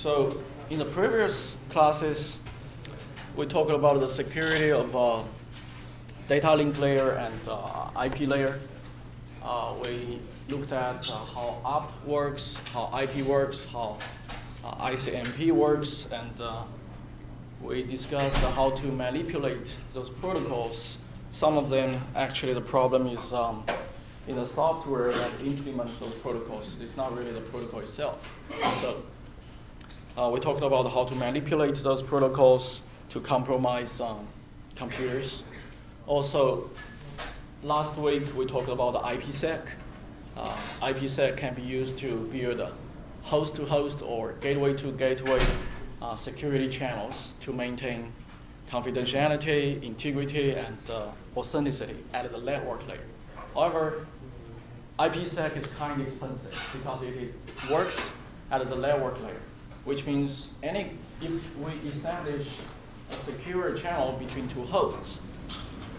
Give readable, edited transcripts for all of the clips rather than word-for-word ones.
So in the previous classes, we talked about the security of data link layer and IP layer. We looked at how ARP works, how IP works, how ICMP works, and we discussed how to manipulate those protocols. Some of them, actually, the problem is in the software that implements those protocols. It's not really the protocol itself. So we talked about how to manipulate those protocols to compromise computers. Also, last week we talked about the IPsec. IPsec can be used to build host-to-host or gateway-to-gateway security channels to maintain confidentiality, integrity, and authenticity at the network layer. However, IPsec is kind of expensive because it works at the network layer, which means if we establish a secure channel between two hosts,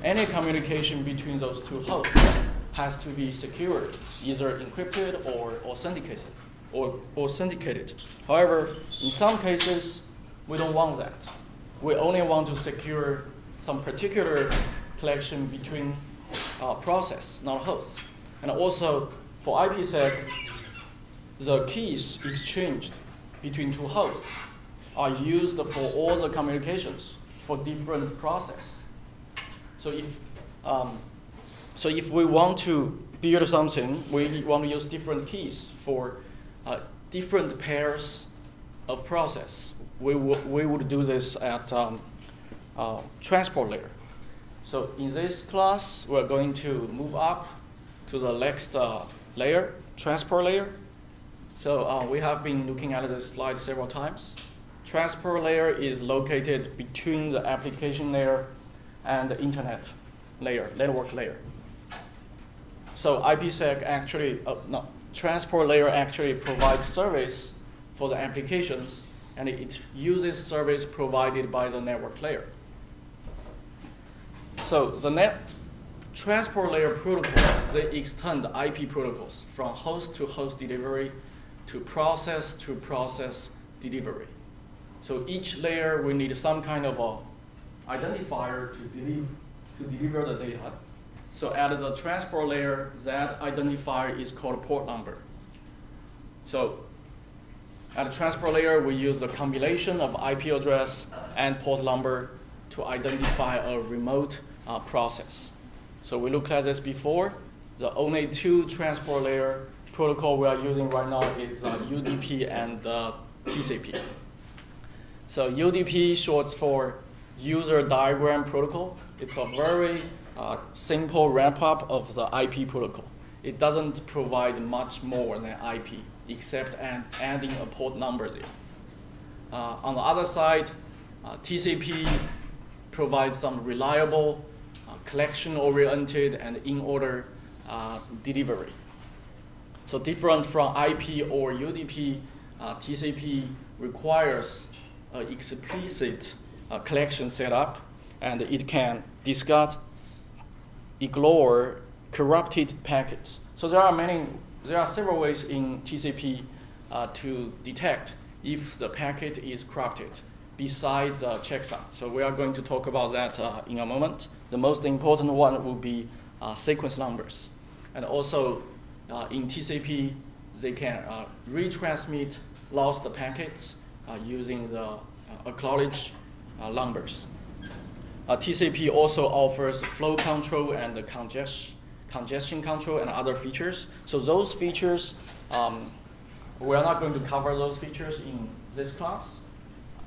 any communication between those two hosts has to be secured, either encrypted or authenticated. However, in some cases, we don't want that. We only want to secure some particular collection between process, not hosts. And also, for IPsec, the keys exchanged between two hosts are used for all the communications for different process. So if we want to build something, we want to use different keys for different pairs of process. We would do this at transport layer. So in this class, we're going to move up to the next layer, transport layer. So we have been looking at this slide several times. Transport layer is located between the application layer and the internet layer, network layer. So IPsec actually, transport layer actually provides service for the applications, and it uses service provided by the network layer. So the transport layer protocols, they extend IP protocols from host to host delivery to process delivery. So each layer we need some kind of identifier to deliver the data. So at the transport layer, that identifier is called port number. So at the transport layer, we use a combination of IP address and port number to identify a remote process. So we looked at this before. The only two transport layer protocol we are using right now is UDP and TCP. So UDP shorts for User Diagram Protocol. It's a very simple wrap-up of the IP protocol. It doesn't provide much more than IP, except adding a port number there. On the other side, TCP provides some reliable, collection-oriented, and in-order delivery. So different from IP or UDP, TCP requires explicit collection setup, and it can discard, ignore corrupted packets. So there are several ways in TCP to detect if the packet is corrupted, besides checksum. So we are going to talk about that in a moment. The most important one will be sequence numbers. And also in TCP, they can retransmit lost packets using the acknowledge numbers. TCP also offers flow control and congestion control and other features. So those features, we are not going to cover those features in this class,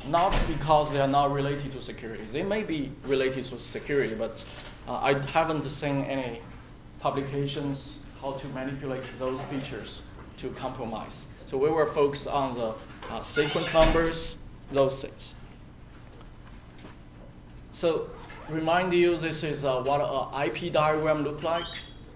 not because they are not related to security. They may be related to security, but I haven't seen any publications how to manipulate those features to compromise. So we were focused on the sequence numbers, those things. So remind you, this is what an IP diagram looks like.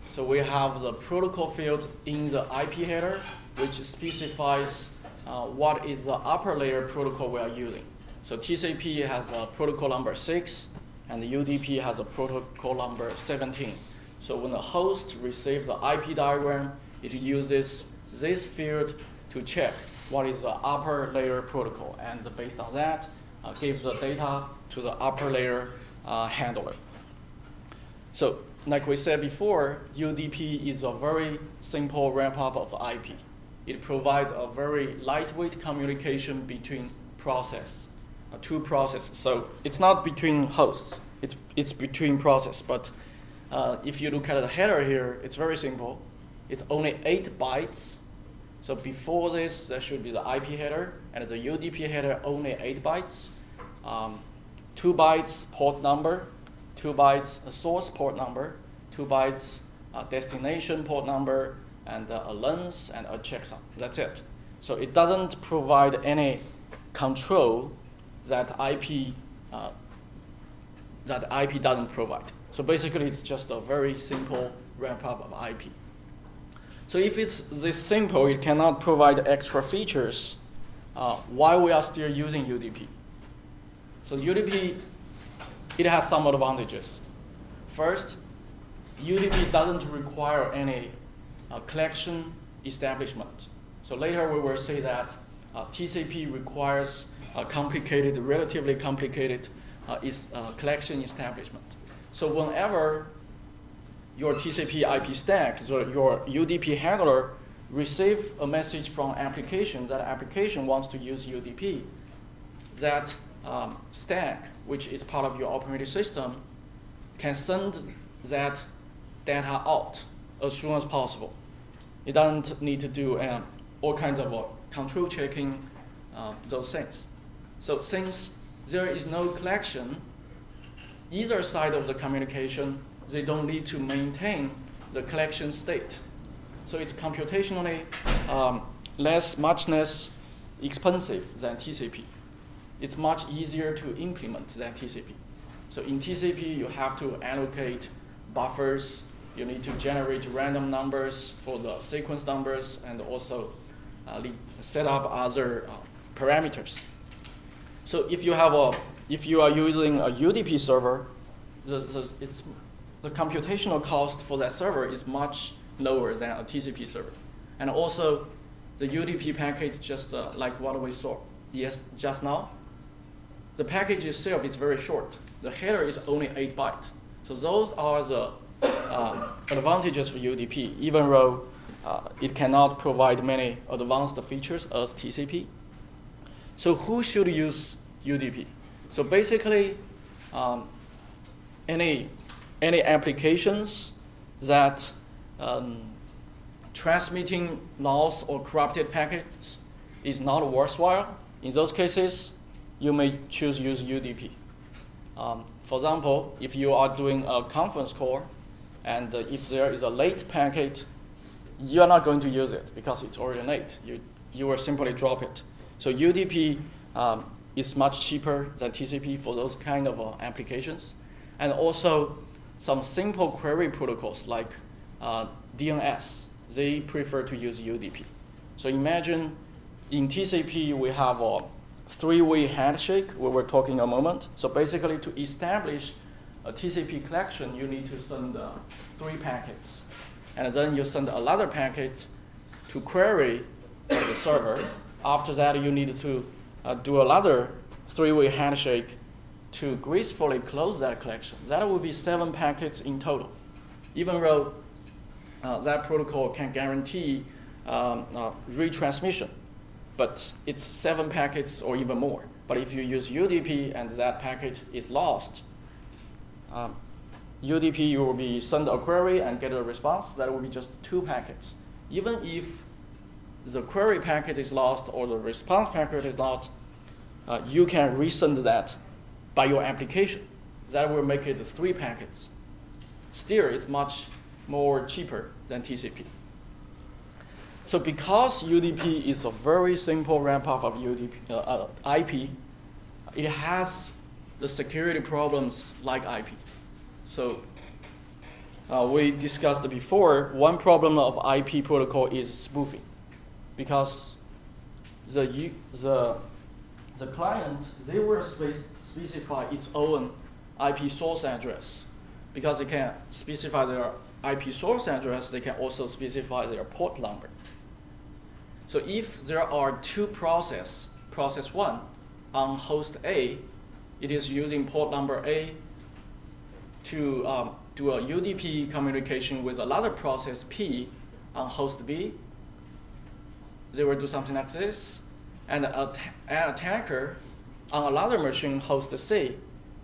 So we have the protocol field in the IP header, which specifies what is the upper layer protocol we are using. So TCP has a protocol number 6, and the UDP has a protocol number 17. So when the host receives the IP diagram, it uses this field to check what is the upper layer protocol, and based on that, give the data to the upper layer handler. So, like we said before, UDP is a very simple wrap-up of IP. It provides a very lightweight communication between two processes. So it's not between hosts, it's between processes. But if you look at the header here, it's very simple. It's only 8 bytes. So before this, there should be the IP header, and the UDP header only 8 bytes. 2 bytes port number, 2 bytes source port number, 2 bytes destination port number, and a length and a checksum. That's it. So it doesn't provide any control that IP doesn't provide. So basically, it's just a very simple wrap-up of IP. So if it's this simple, it cannot provide extra features. Why we are still using UDP? So UDP, it has some advantages. First, UDP doesn't require any collection establishment. So later we will say that TCP requires relatively complicated collection establishment. So whenever your TCP IP stack, so your UDP handler, receive a message from application, that application wants to use UDP, that stack, which is part of your operating system, can send that data out as soon as possible. It doesn't need to do all kinds of control checking, those things. So since there is no collection, either side of the communication, they don't need to maintain the collection state. So it's computationally much less expensive than TCP. It's much easier to implement than TCP. So in TCP, you have to allocate buffers. You need to generate random numbers for the sequence numbers, and also set up other parameters. So if you are using a UDP server, the computational cost for that server is much lower than a TCP server. And also, the UDP package, just like what we saw just now, the package itself is very short. The header is only 8 bytes. So those are the advantages for UDP, even though it cannot provide many advanced features as TCP. So who should use UDP? So basically, any applications that transmitting lost or corrupted packets is not worthwhile, in those cases, you may choose use UDP. For example, if you are doing a conference call, and if there is a late packet, you are not going to use it because it's already late. You will simply drop it. So UDP is much cheaper than TCP for those kind of applications. And also, some simple query protocols like DNS, they prefer to use UDP. So imagine in TCP, we have a three-way handshake, we were talking a moment. So basically, to establish a TCP collection, you need to send 3 packets. And then you send another packet to query the server. After that, you need to do another three-way handshake to gracefully close that collection. That will be 7 packets in total. Even though that protocol can guarantee retransmission, but it's 7 packets or even more. But if you use UDP and that packet is lost, UDP, you will be send a query and get a response. That will be just 2 packets. Even if the query packet is lost or the response packet is not, you can resend that by your application. That will make it 3 packets. Still, it's much more cheaper than TCP. So because UDP is a very simple wrap-up of IP, it has the security problems like IP. So we discussed before, one problem of IP protocol is spoofing, because the client, they will specify its own IP source address. Because they can specify their IP source address, they can also specify their port number. So if there are two process 1 on host A, it is using port number A to do a UDP communication with another process P on host B. They will do something like this. And an attacker on another machine host C,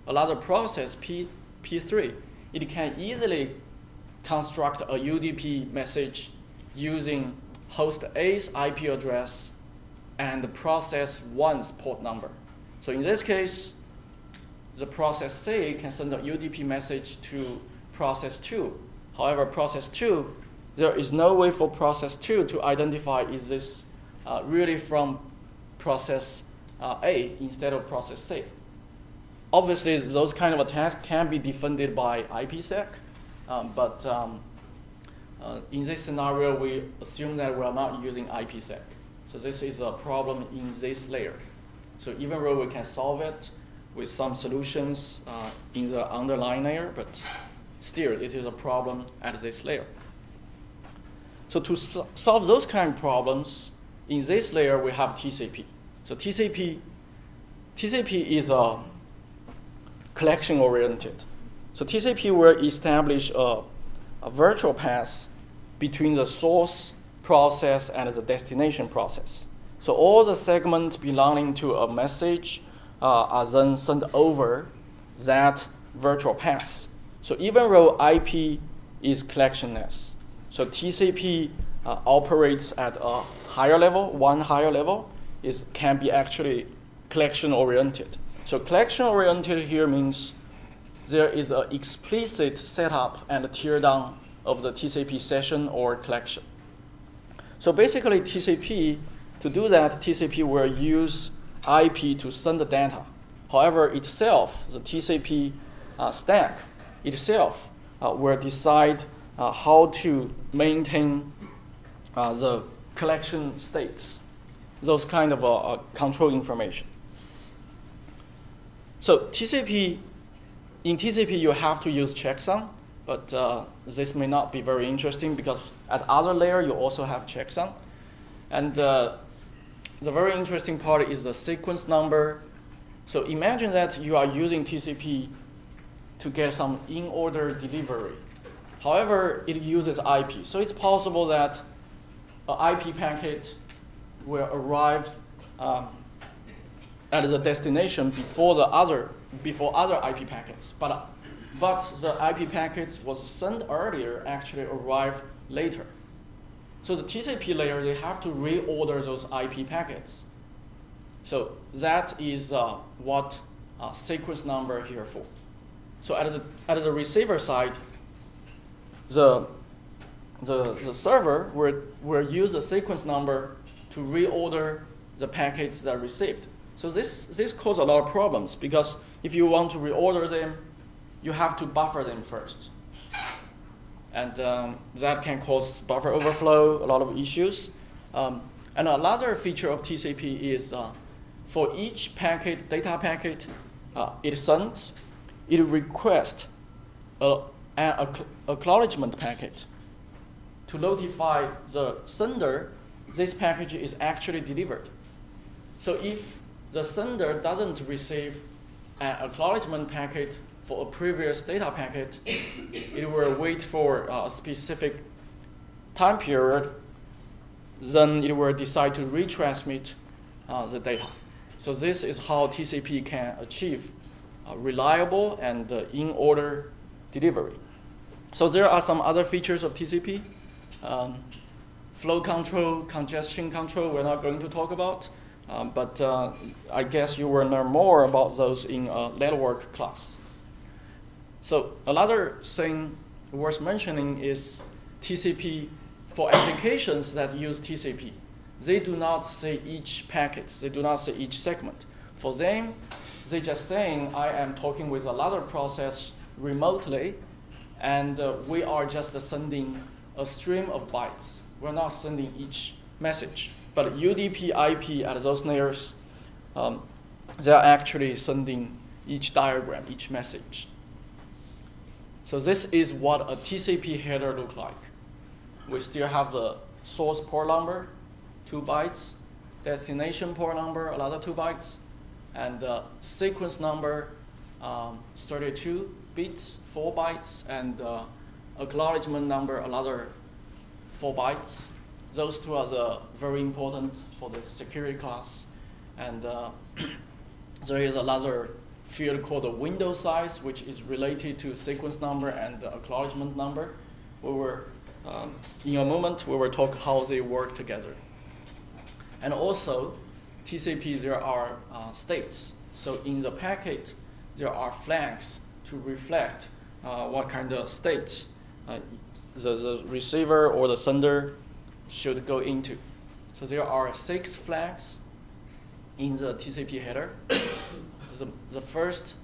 another process P3, it can easily construct a UDP message using host A's IP address and process 1's port number. So in this case, the process C can send a UDP message to process 2. However, process 2, there is no way for process 2 to identify is this really from process A instead of process C. Obviously, those kind of attacks can be defended by IPsec, but in this scenario, we assume that we are not using IPsec. So this is a problem in this layer. So even though we can solve it with some solutions in the underlying layer, but still it is a problem at this layer. So to solve those kind of problems, in this layer we have TCP. So TCP is a collection-oriented. So TCP will establish a virtual path between the source process and the destination process. So all the segments belonging to a message are then sent over that virtual path. So even though IP is collectionless, so TCP operates at a higher level, one higher level, can be actually collection-oriented. So collection-oriented here means there is an explicit setup and teardown of the TCP session or collection. So basically TCP, to do that, TCP will use IP to send the data. However, itself, the TCP stack itself will decide how to maintain the collection states, those kind of control information. So in TCP, you have to use checksum, but this may not be very interesting because at other layer, you also have checksum. And the very interesting part is the sequence number. So imagine that you are using TCP to get some in-order delivery. However, it uses IP. So it's possible that an IP packet will arrive at the destination before other IP packets. But the IP packets was sent earlier actually arrive later. So the TCP layer, they have to reorder those IP packets. So that is what sequence number here for. So at the receiver side, the server will use the sequence number to reorder the packets that are received. So this causes a lot of problems because if you want to reorder them, you have to buffer them first. And that can cause buffer overflow, a lot of issues. And another feature of TCP is for each packet, data packet it sends, it requests an acknowledgement packet to notify the sender this package is actually delivered. So if the sender doesn't receive an acknowledgement packet for a previous data packet, it will wait for a specific time period, then it will decide to retransmit the data. So this is how TCP can achieve reliable and in-order delivery. So there are some other features of TCP. Flow control, congestion control, we're not going to talk about, but I guess you will learn more about those in network class. So another thing worth mentioning is TCP for applications that use TCP. They do not say each packet, they do not say each segment. For them, they just saying, I am talking with another process remotely, and we are just sending a stream of bytes. We're not sending each message. But UDP IP at those layers, they are actually sending each diagram, each message. So this is what a TCP header looks like. We still have the source port number 2 bytes, destination port number, another 2 bytes, and sequence number, 32 bits, 4 bytes, and acknowledgement number, another 4 bytes. Those two are the very important for the security class. And there is another field called the window size, which is related to sequence number and acknowledgement number. In a moment, we will talk how they work together. And also, TCP, there are states. So in the packet, there are flags to reflect what kind of state the receiver or the sender should go into. So there are 6 flags in the TCP header. The first,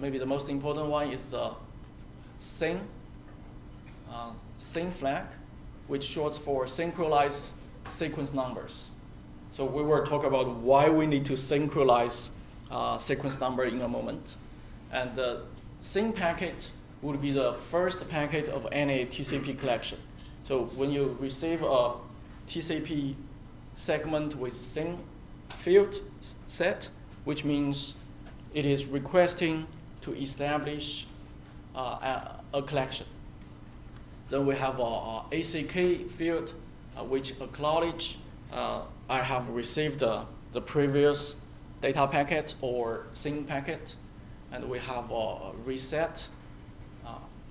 maybe the most important one, is the SYN flag, which shorts for synchronized sequence numbers. So we will talk about why we need to synchronize sequence number in a moment. And the SYN packet would be the first packet of any TCP collection. So when you receive a TCP segment with SYN field set, which means it is requesting to establish a collection. Then we have a ACK field, which acknowledge I have received the previous data packet or SYN packet. And we have a reset,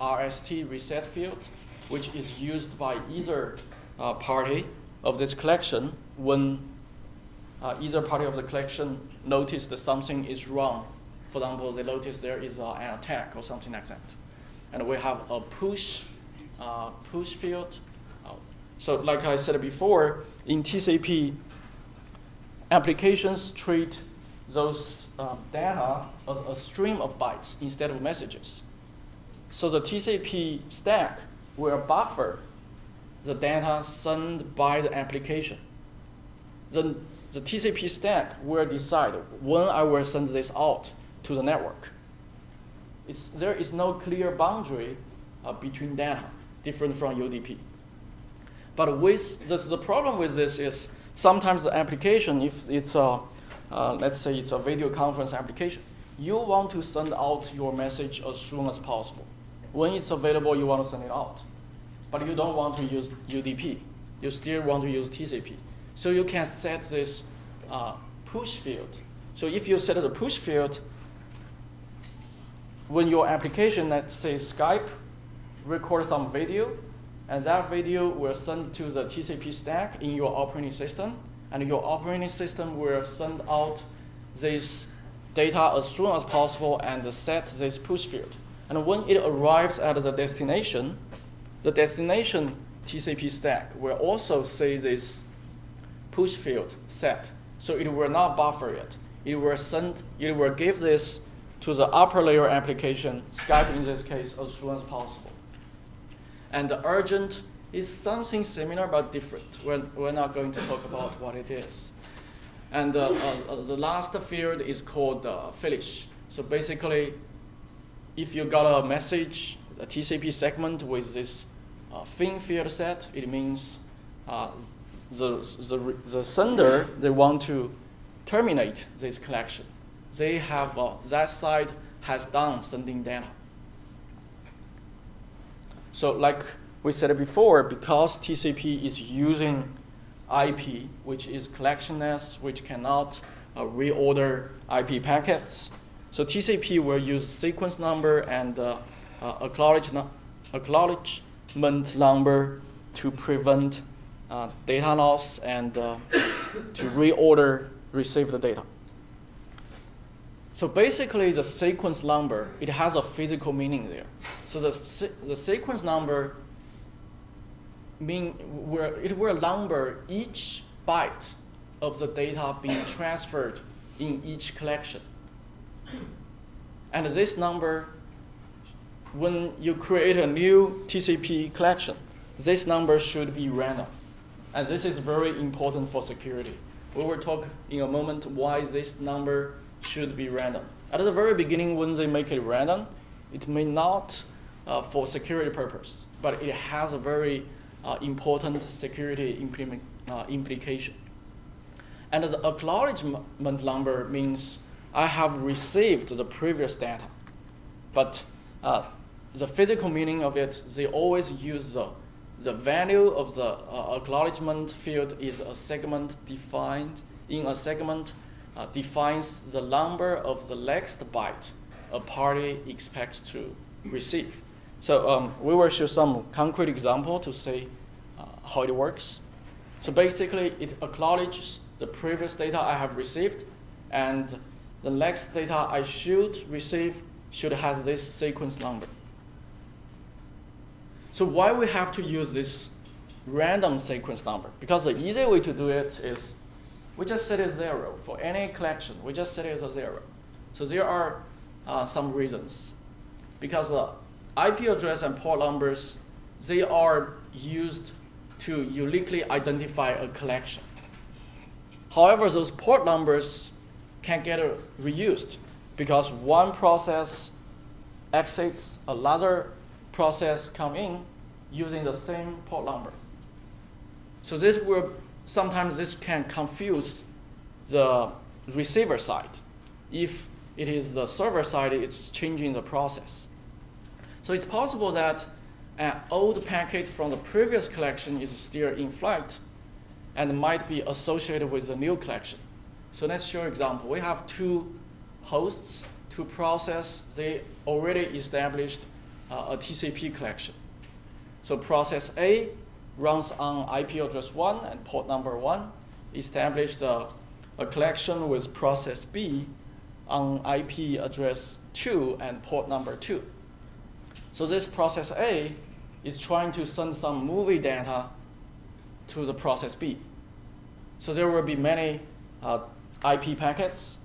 RST reset field, which is used by either party of this collection when either party of the collection noticed that something is wrong. For example, they notice there is an attack or something like that. And we have a push field. So like I said before, in TCP, applications treat those data as a stream of bytes instead of messages. So the TCP stack will buffer the data sent by the application. Then the TCP stack will decide when I will send this out to the network. There is no clear boundary between data, different from UDP. But the problem with this is sometimes the application, if it's let's say it's a video conference application, you want to send out your message as soon as possible. When it's available, you want to send it out. But you don't want to use UDP. You still want to use TCP. So you can set this push field. So if you set the push field, when your application, let's say Skype, records some video, and that video will send to the TCP stack in your operating system, and your operating system will send out this data as soon as possible and set this push field. And when it arrives at the destination TCP stack will also see this push field set. So it will not buffer it. It will give this to the upper layer application, Skype in this case, as soon as possible. And the urgent is something similar but different. We're not going to talk about what it is. And the last field is called finish. So basically, if you got a message, a TCP segment with this fin field set, it means the sender, they want to terminate this collection. They have, that side has done sending data. So like we said before, because TCP is using IP, which is collectionless, which cannot reorder IP packets, so TCP will use sequence number and acknowledgement number to prevent data loss and to reorder received data. So basically, the sequence number, it has a physical meaning there. So the sequence number it will number each byte of the data being transferred in each collection. And this number, when you create a new TCP collection, this number should be random. And this is very important for security. We will talk in a moment why this number should be random. At the very beginning, when they make it random, it may not for security purpose, but it has a very important security implication. And the acknowledgement number means I have received the previous data. But the physical meaning of it, they always use the value of the acknowledgement field is a segment defined. In a segment defines the number of the next byte a party expects to receive. So we will show some concrete example to see how it works. So basically, it acknowledges the previous data I have received, and the next data I should receive should have this sequence number. So why we have to use this random sequence number? Because the easy way to do it is we just set it 0. For any collection, we just set it as a 0. So there are some reasons. Because the IP address and port numbers, they are used to uniquely identify a collection. However, those port numbers can get reused because one process exits, another process come in using the same port number. So sometimes this can confuse the receiver side. If it is the server side, it's changing the process. So it's possible that an old packet from the previous collection is still in flight and might be associated with the new collection. So let's show an example. We have two hosts, two processes. They already established a TCP collection. So process A runs on IP address 1 and port number 1, established a collection with process B on IP address 2 and port number 2. So this process A is trying to send some movie data to the process B. So there will be many IP packets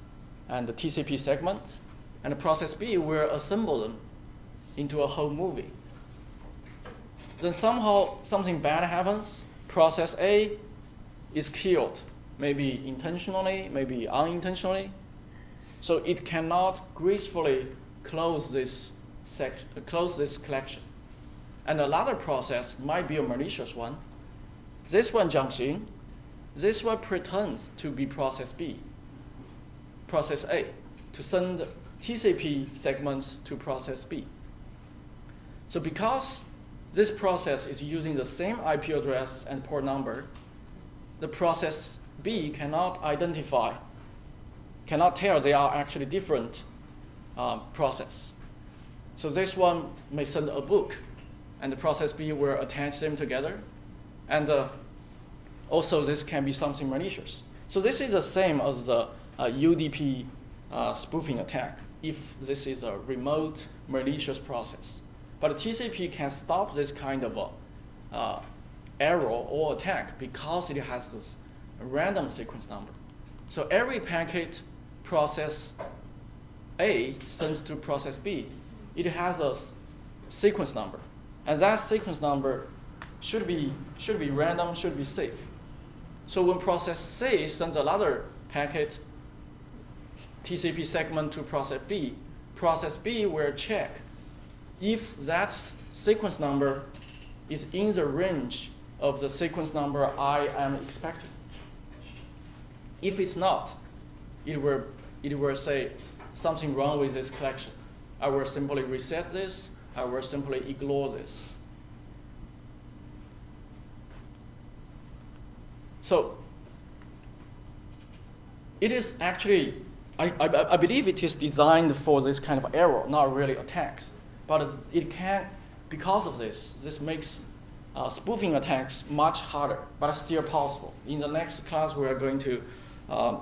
and the TCP segments, and the process B will assemble them into a whole movie. Then somehow something bad happens. Process A is killed, maybe intentionally, maybe unintentionally. So it cannot gracefully close this collection. And another process might be a malicious one. This one jumps in. This one pretends to be process B, process A, to send TCP segments to process B. So because this process is using the same IP address and port number, the process B cannot tell they are actually different process. So this one may send a book, and the process B will attach them together. And also, this can be something malicious. So this is the same as the UDP spoofing attack, if this is a remote malicious process. But TCP can stop this kind of error or attack because it has this random sequence number. So every packet process A sends to process B, it has a sequence number. And that sequence number should be random, should be safe. So when process C sends another packet TCP segment to process B will check if that sequence number is in the range of the sequence number I am expecting. If it's not, it will say something wrong with this collection. I will simply reset this. I will simply ignore this. So it is actually, I believe it is designed for this kind of error, not really attacks. But it can, because of this makes spoofing attacks much harder, but still possible. In the next class, we are going to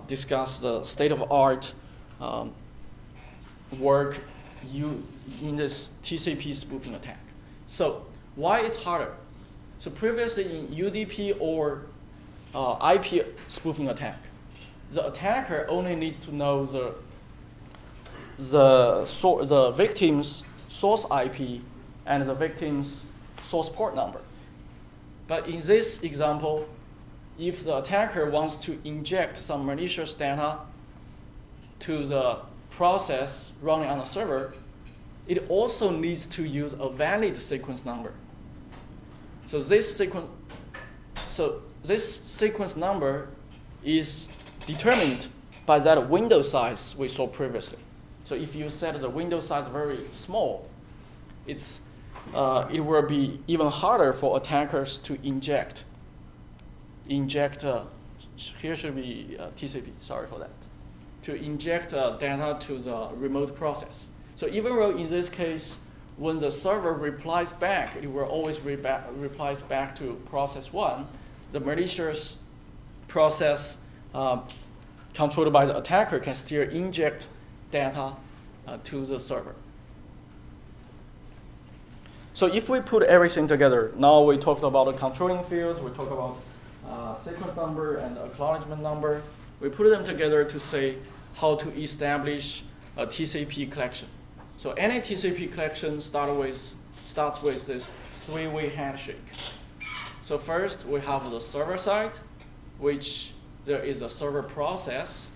discuss the state-of-art work in this TCP spoofing attack. So why it's harder? So previously in UDP or IP spoofing attack, the attacker only needs to know the victim's source IP and the victim's source port number. But in this example, if the attacker wants to inject some malicious data to the process running on the server, it also needs to use a valid sequence number. So this sequence number is determined by that window size we saw previously. So if you set the window size very small, it will be even harder for attackers to inject. Here should be TCP, sorry for that. To inject data to the remote process. So even though in this case, when the server replies back, it will always replies back to process 1, the malicious process controlled by the attacker can still inject data to the server. So if we put everything together, now we talked about the controlling fields, we talked about sequence number and acknowledgement number. We put them together to say how to establish a TCP collection. So any TCP collection starts with this three-way handshake. So first we have the server side, which there is a server process.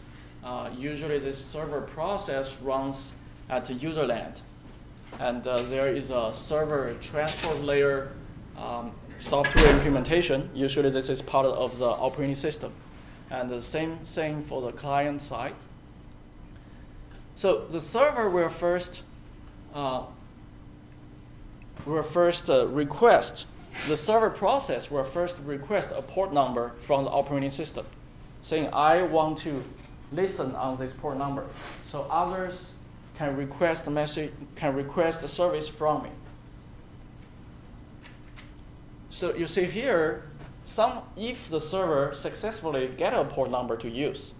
Usually this server process runs at user land. And there is a server transport layer software implementation. Usually this is part of the operating system. And the same thing for the client side. So the server will first request, the server process will first request a port number from the operating system, saying I want to listen on this port number. So others can request the service from me. So you see here, if the server successfully get a port number to use,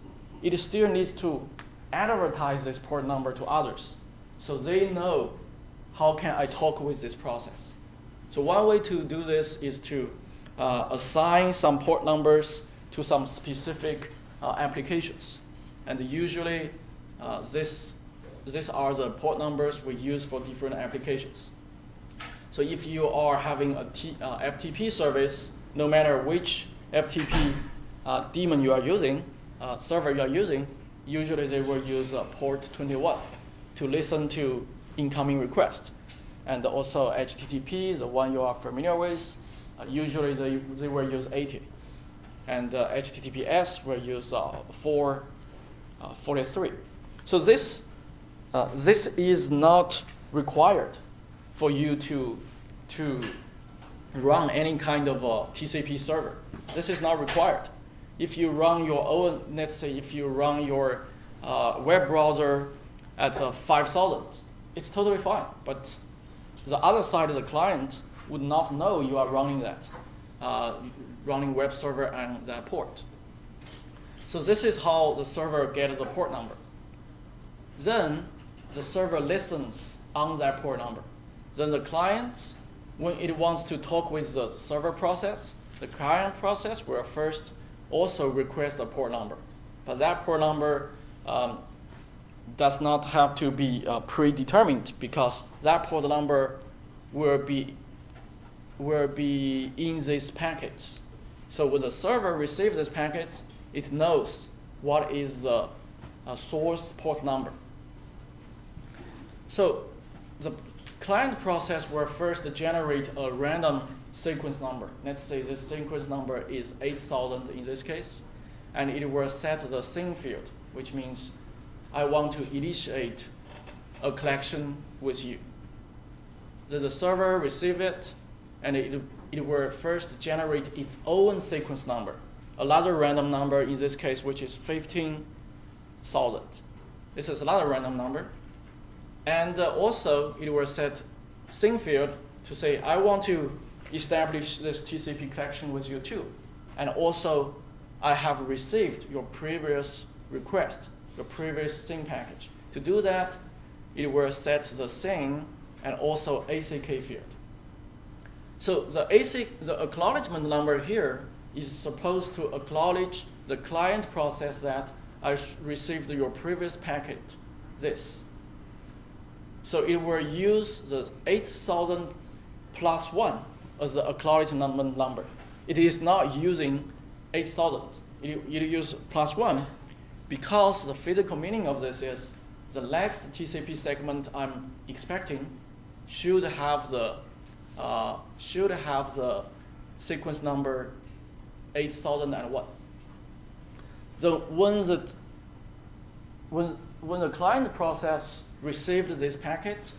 it still needs to advertise this port number to others, so they know how can I talk with this process. So one way to do this is to assign some port numbers to some specific applications, and usually these are the port numbers we use for different applications. So if you are having a FTP service, no matter which FTP daemon you are using, server you are using, usually they will use port 21 to listen to incoming requests. And also HTTP, the one you are familiar with, usually they will use 80. And HTTPS will use 443. So this is not required for you to run any kind of TCP server. This is not required. If you run your own, let's say if you run your web browser at 5,000, it's totally fine. But the other side of the client would not know you are running that, running web server on that port. So this is how the server gets the port number. Then the server listens on that port number. Then the client, when it wants to talk with the server process, the client process will first also request a port number. But that port number does not have to be predetermined, because that port number will be in these packets. So when the server receives this packet, it knows what is the source port number. So the client process will first generate a random sequence number. Let's say this sequence number is 8,000 in this case, and it will set the sing field, which means I want to initiate a collection with you. Then the server receives it, and it will first generate its own sequence number, another random number in this case, which is 15,000. This is another random number. And also, it will set sing field to say, I want to establish this TCP collection with you too. And also, I have received your previous request, your previous sing package. To do that, it will set the sing and also ACK field. So the acknowledgement number here is supposed to acknowledge the client process that I received your previous packet, this. So it will use the 8,000 plus 1 as the acknowledgement number. It is not using 8,000. It uses plus 1 because the physical meaning of this is the next TCP segment I'm expecting should have the sequence number 8001. So when the client process received this packet,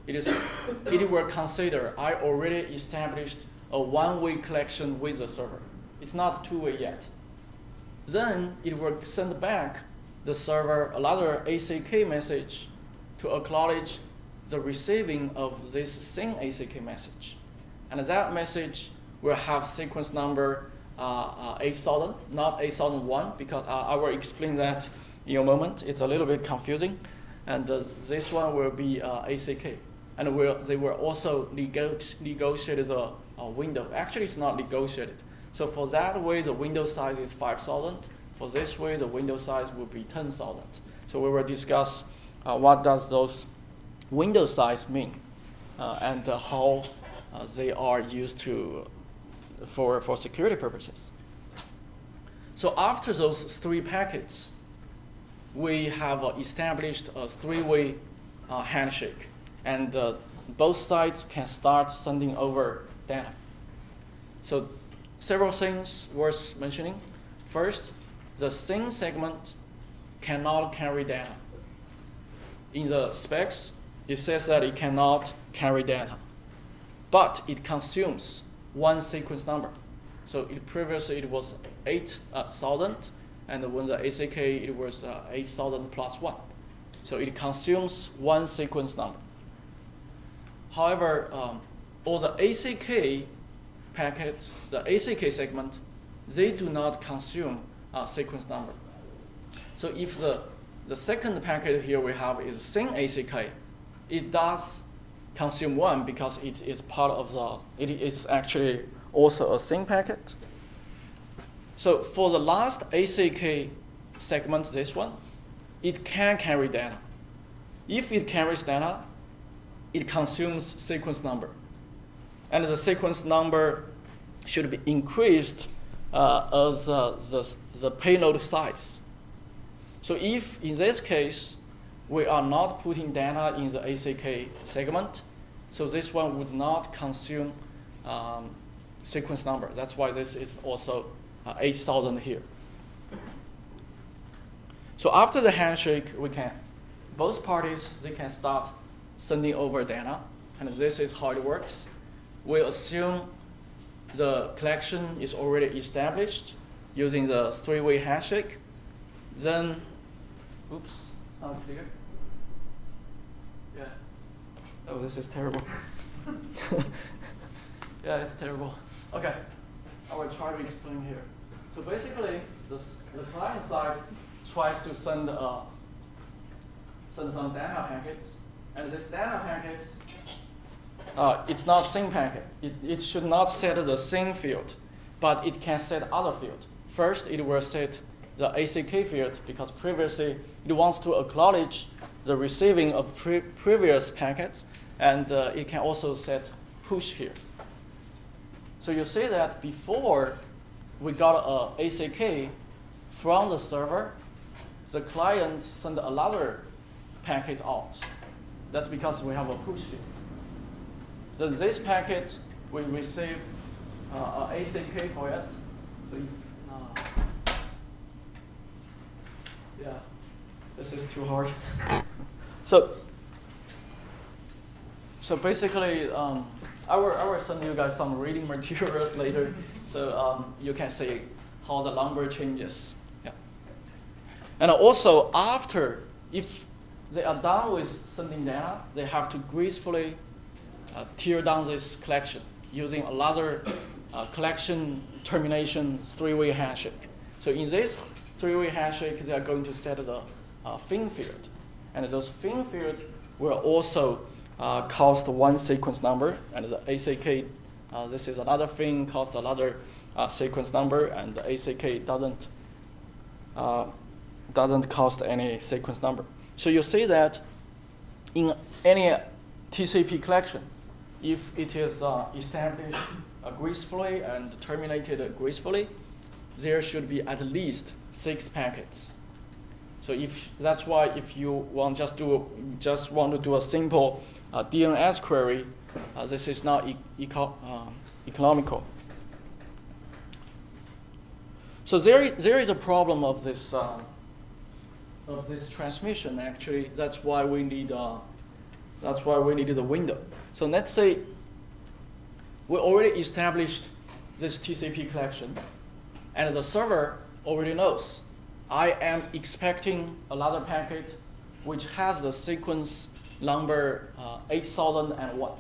it will consider I already established a one-way collection with the server. It's not two-way yet. Then it will send back the server another ACK message to acknowledge the receiving of this same ACK message. And that message will have sequence number 8000, not 8001, because I will explain that in a moment. It's a little bit confusing. And this one will be ACK. And they will also negotiate the window. Actually, it's not negotiated. So for that way, the window size is 5000. For this way, the window size will be 10,000. So we will discuss what does those window size mean and how they are used for security purposes. So after those three packets, we have established a three-way handshake. And both sides can start sending over data. So several things worth mentioning. First, the same segment cannot carry data. In the specs, it says that it cannot carry data, but it consumes one sequence number. So previously it was 8000, and when the ACK it was 8000 plus 1. So it consumes one sequence number. However, all the ACK packets, the ACK segment, they do not consume a sequence number. So if the second packet here we have is same ACK, it does consume one because it is part of it is actually also a same packet. So for the last ACK segment, this one, it can carry data. If it carries data, it consumes sequence number. And the sequence number should be increased as the payload size. So if in this case, we are not putting data in the ACK segment, so this one would not consume sequence number. That's why this is also 8000 here. So after the handshake, both parties, they can start sending over data, and this is how it works. We assume the collection is already established using the three-way handshake. Then, oops, it's not clear. Yeah. Oh, this is terrible. Yeah, it's terrible. Okay, I will try to explain here. So basically, the client side tries to send some data packets, and this data packets, it's not same packet. It should not set the same field, but it can set other field. First, it will set the ACK field because previously it wants to acknowledge the receiving of previous packets, and it can also set push here. So you see that before we got a ACK from the server, the client sent another packet out. That's because we have a push here. So this packet, we receive an ACK for it. So if, yeah, this is too hard. So basically, I will send you guys some reading materials later, so you can see how the number changes. Yeah. And also, after, if they are done with sending data, they have to gracefully tear down this collection using another collection termination three-way handshake. So in this three-way handshake, they are going to set the fin field. And those fin field will also cost one sequence number. And the ACK, this is another fin, costs another sequence number. And the ACK doesn't cost any sequence number. So you see that in any TCP collection, if it is established gracefully and terminated gracefully, there should be at least 6 packets. So that's why if you want just want to do a simple DNS query, this is not economical. So there is a problem of this transmission. Actually, that's why we need the window. So let's say we already established this TCP collection, and the server already knows I am expecting another packet which has the sequence number 8001.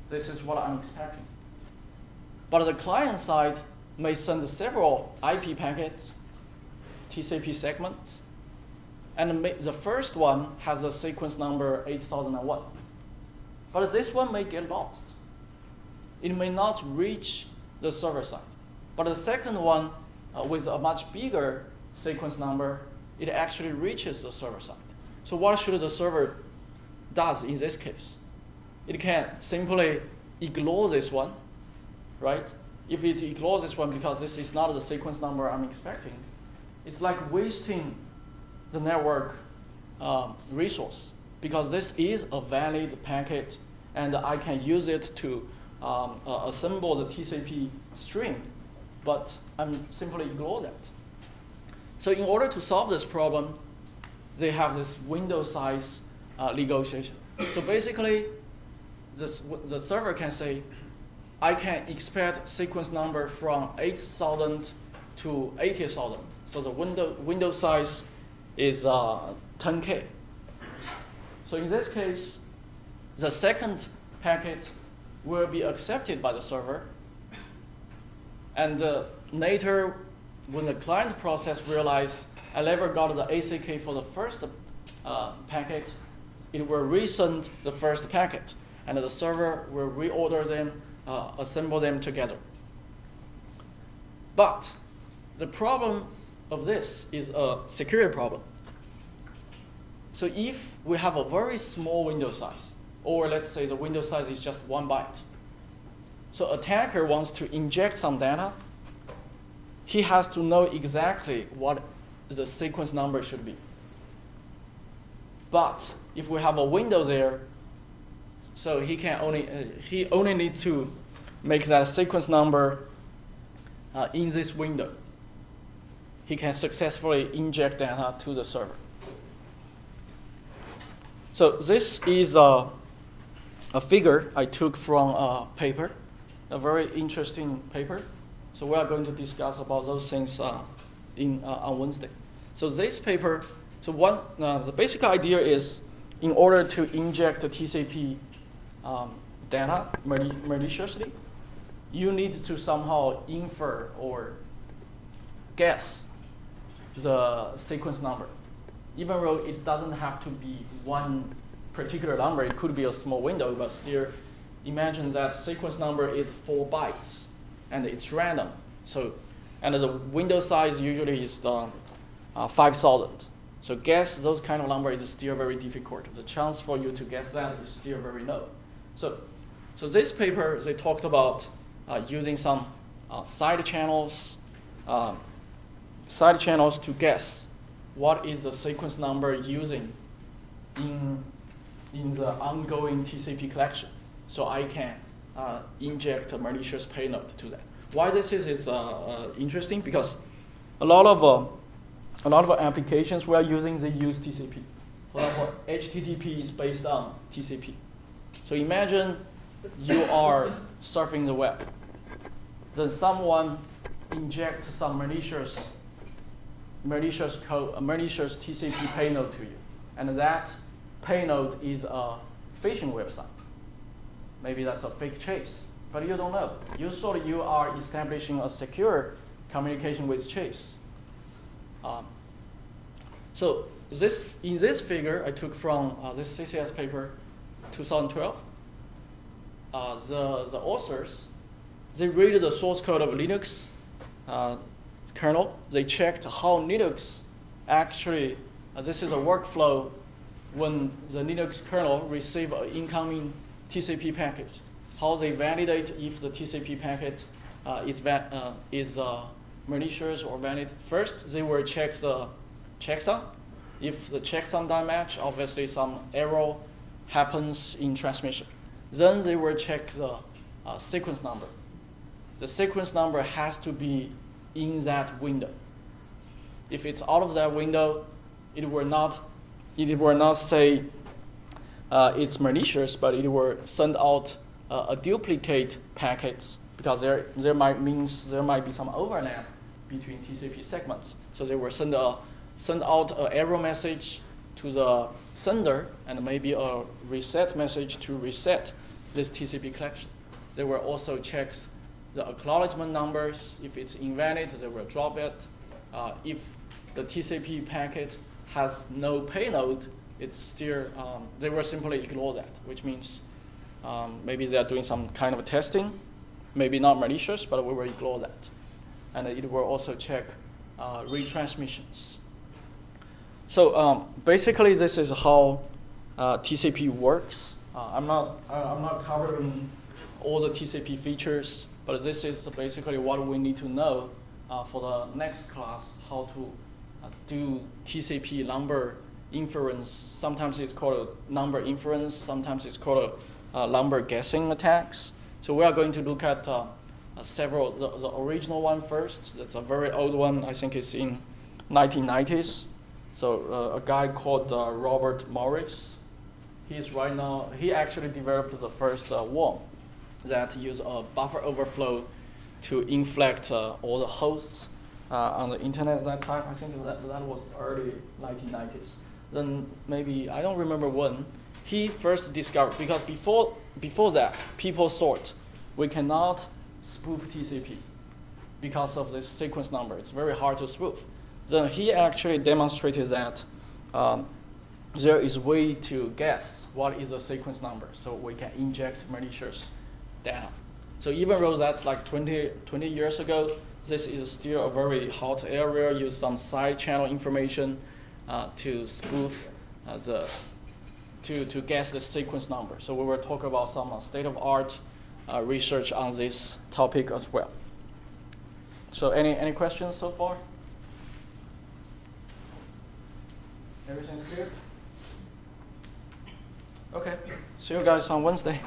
This is what I'm expecting. But the client side may send several IP packets, TCP segments, and the first one has a sequence number 8001. But this one may get lost. It may not reach the server side. But the second one, with a much bigger sequence number, it actually reaches the server side. So what should the server does in this case? It can simply ignore this one, right? If it ignores this one because this is not the sequence number I'm expecting, it's like wasting the network resource, because this is a valid packet and I can use it to assemble the TCP string, but I'm simply ignore that. So in order to solve this problem, they have this window size negotiation. So basically, the server can say, I can expect sequence number from 8,000 to 80,000. So the window size is 10K. So in this case, the second packet will be accepted by the server. And later, when the client process realizes I never got the ACK for the first packet, it will resend the first packet, and the server will reorder them, assemble them together. But the problem of this is a security problem. So if we have a very small window size, or let's say the window size is just 1 byte, so attacker wants to inject some data, he has to know exactly what the sequence number should be. But if we have a window there, so he only needs to make that sequence number in this window. He can successfully inject data to the server. So this is a figure I took from a paper, a very interesting paper. So we are going to discuss about those things on Wednesday. So this paper, the basic idea is, in order to inject the TCP data maliciously, you need to somehow infer or guess the sequence number. Even though it doesn't have to be one particular number, it could be a small window, but still imagine that sequence number is 4 bytes and it's random. So, and the window size usually is 5,000. So guess those kind of numbers is still very difficult. The chance for you to guess that is still very low. So this paper, they talked about using some side channels to guess what is the sequence number using in the ongoing TCP collection. So I can inject a malicious payload to that. Why this is interesting? Because a lot of applications we are using, they use TCP. For example, HTTP is based on TCP. So imagine you are surfing the web. Then someone injects some malicious code, a malicious TCP payload to you. And that payload is a phishing website. Maybe that's a fake chase, but you don't know. You thought you are establishing a secure communication with Chase. So in this figure I took from this CCS paper, 2012. The authors, they read the source code of Linux kernel. They checked how Linux actually, this is a workflow when the Linux kernel receives an incoming TCP packet. How they validate if the TCP packet is malicious or valid. First, they will check the checksum. If the checksum doesn't match, obviously some error happens in transmission. Then they will check the sequence number. The sequence number has to be in that window. If it's out of that window, it will not say it's malicious, but it will send out a duplicate packets because there might be some overlap between TCP segments. So they will send out an error message to the sender and maybe a reset message to reset this TCP collection. They will also check the acknowledgement numbers. If it's invalid, they will drop it. If the TCP packet has no payload, it's still, they will simply ignore that, which means maybe they are doing some kind of testing, maybe not malicious, but we will ignore that. And it will also check retransmissions. So basically, this is how TCP works. I'm not covering all the TCP features, but this is basically what we need to know for the next class, how to do TCP number inference. Sometimes it's called a number inference. Sometimes it's called a number guessing attacks. So we are going to look at several. The original one first. That's a very old one. I think it's in 1990s. So a guy called Robert Morris. He actually developed the first worm that used a buffer overflow to inflect all the hosts on the internet at that time. I think that was early 1990s. Then maybe, I don't remember when, he first discovered, because before that, people thought we cannot spoof TCP because of this sequence number. It's very hard to spoof. Then he actually demonstrated that there is a way to guess what is the sequence number, so we can inject malicious data. So even though that's like 20 years ago, this is still a very hot area. Use some side channel information to spoof to guess the sequence number. So we will talk about some state-of-art research on this topic as well. So any questions so far? Everything's clear? Okay. See you guys on Wednesday.